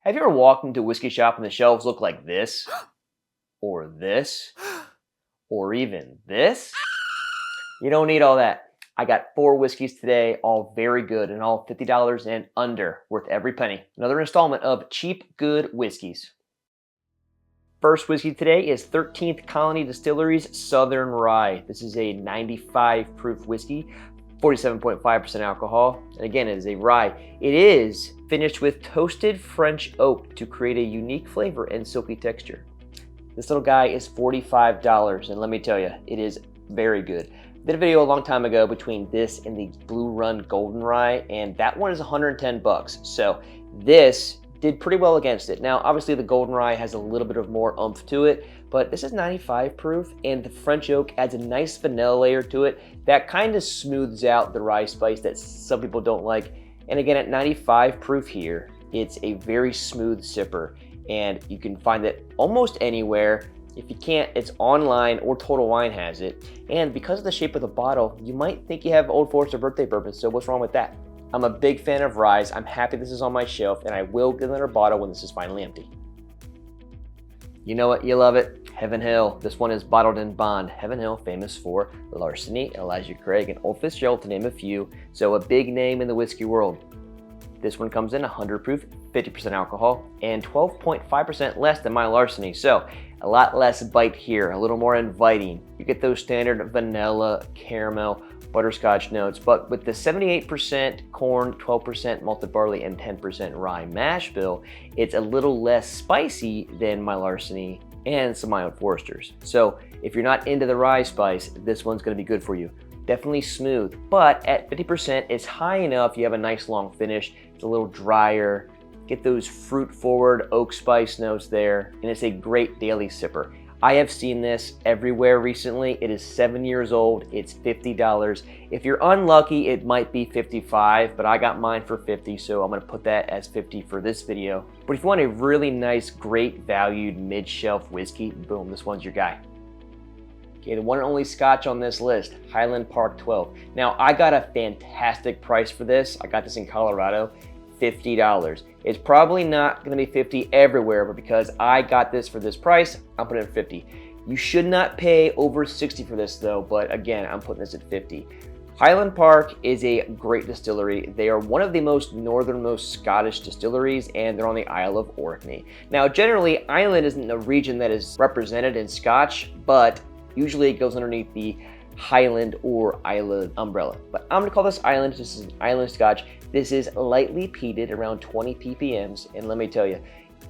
Have you ever walked into a whiskey shop and the shelves look like this? Or this? Or even this? You don't need all that. I got 4 whiskeys today, all very good and all $50 and under, worth every penny. Another installment of Cheap Good Whiskeys. First whiskey today is 13th Colony Distillery's Southern Rye. This is a 95 proof whiskey, 47.5% alcohol, and again, it is a rye. It is finished with toasted French oak to create a unique flavor and silky texture. This little guy is $45, and let me tell you, it is very good. I did a video a long time ago between this and the Blue Run Golden Rye, and that one is 110 bucks. So this did pretty well against it. Now, obviously the Golden Rye has a little bit of more oomph to it, but this is 95 proof, and the French oak adds a nice vanilla layer to it that kind of smooths out the rye spice that some people don't like. And again, at 95 proof here, it's a very smooth sipper, and you can find it almost anywhere. If you can't, it's online or Total Wine has it. And because of the shape of the bottle, you might think you have Old Forester birthday bourbon, so what's wrong with that? I'm a big fan of ryes. I'm happy this is on my shelf, and I will get another bottle when this is finally empty. You know what? You love it. Heaven Hill. This one is bottled in bond. Heaven Hill, famous for Larceny, Elijah Craig, and Old Fitzgerald, to name a few. So a big name in the whiskey world. This one comes in 100 proof, 50% alcohol, and 12.5% less than my Larceny. So a lot less bite here, a little more inviting. You get those standard vanilla, caramel, butterscotch notes, but with the 78% corn, 12% malted barley, and 10% rye mash bill, it's a little less spicy than my Larceny and some of my Old Foresters. So if you're not into the rye spice, this one's gonna be good for you. Definitely smooth, but at 50%, it's high enough. You have a nice long finish. It's a little drier. Get those fruit forward oak spice notes there, and it's a great daily sipper. I have seen this everywhere recently. It is 7 years old. It's $50. If you're unlucky, it might be $55, but I got mine for $50, so I'm gonna put that as $50 for this video. But if you want a really nice, great valued mid-shelf whiskey, boom, this one's your guy. Okay, the one and only scotch on this list, Highland Park 12. Now, I got a fantastic price for this. I got this in Colorado, $50. It's probably not gonna be $50 everywhere, but because I got this for this price, I'm putting it at $50. You should not pay over $60 for this though, but again, I'm putting this at $50. Highland Park is a great distillery. They are one of the most northernmost Scottish distilleries, and they're on the Isle of Orkney. Now, generally, Ireland isn't a region that is represented in Scotch, but usually it goes underneath the Highland or Island umbrella. But I'm gonna call this Island. This is an Island Scotch. This is lightly peated, around 20 ppms, and let me tell you,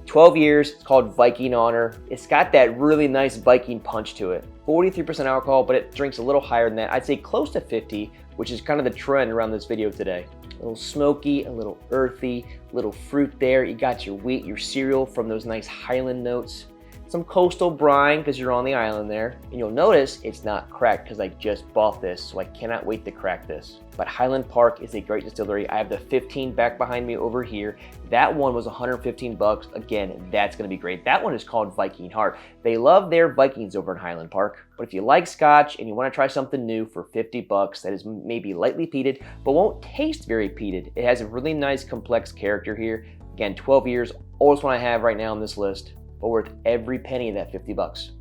12 years, it's called Viking Honor. It's got that really nice Viking punch to it. 43% alcohol, but it drinks a little higher than that. I'd say close to 50, which is kind of the trend around this video today. A little smoky, a little earthy, little fruit there. You got your wheat, your cereal from those nice Highland notes. Some coastal brine because you're on the island there. And you'll notice it's not cracked because I just bought this, so I cannot wait to crack this. But Highland Park is a great distillery. I have the 15 back behind me over here. That one was 115 bucks. Again, that's gonna be great. That one is called Viking Heart. They love their Vikings over in Highland Park. But if you like Scotch and you wanna try something new for 50 bucks that is maybe lightly peated, but won't taste very peated. It has a really nice complex character here. Again, 12 years, oldest one I have right now on this list, but worth every penny of that 50 bucks.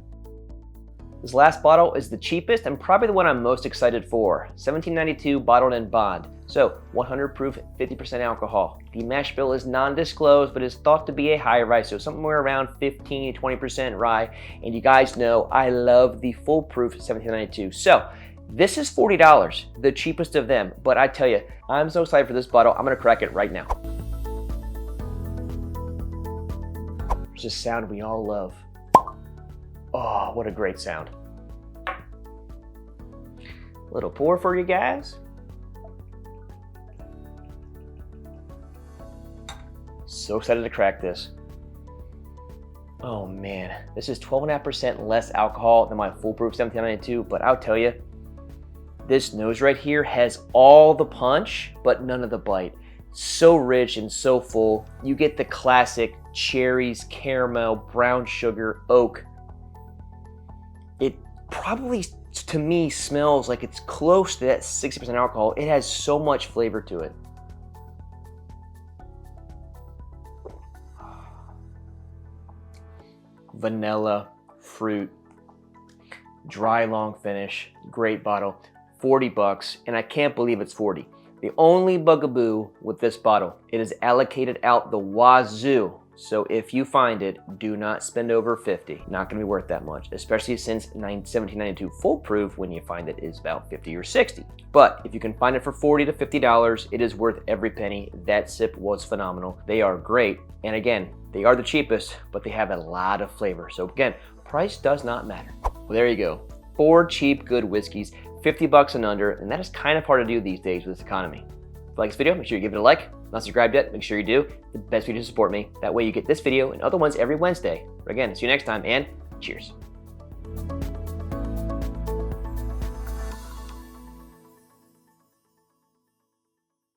This last bottle is the cheapest and probably the one I'm most excited for. 1792 bottled in bond. So 100 proof, 50% alcohol. The mash bill is non-disclosed, but is thought to be a high rye, so somewhere around 15 to 20% rye. And you guys know I love the full proof 1792. So this is $40, the cheapest of them. But I tell you, I'm so excited for this bottle, I'm gonna crack it right now. It's a sound we all love. Oh, what a great sound. Little pour for you guys. So excited to crack this. Oh man, this is 12.5% less alcohol than my foolproof 1792, but I'll tell you, this nose right here has all the punch, but none of the bite. So rich and so full. You get the classic cherries, caramel, brown sugar, oak. It probably, to me, smells like it's close to that 60% alcohol. It has so much flavor to it. vanilla, fruit, dry long finish, great bottle, 40 bucks, and I can't believe it's 40. The only bugaboo with this bottle, it is allocated out the wazoo. So if you find it, do not spend over 50. Not gonna be worth that much, especially since 1792 full proof when you find it is about 50 or 60. But if you can find it for $40 to $50, it is worth every penny. That sip was phenomenal. They are great. And again, they are the cheapest, but they have a lot of flavor. So again, price does not matter. Well, there you go. 4 cheap, good whiskeys, 50 bucks and under, and that is kind of hard to do these days with this economy. If you like this video, make sure you give it a like. Not subscribed yet, make sure you do. The best way to support me. That way you get this video and other ones every Wednesday. Again, see you next time, and cheers.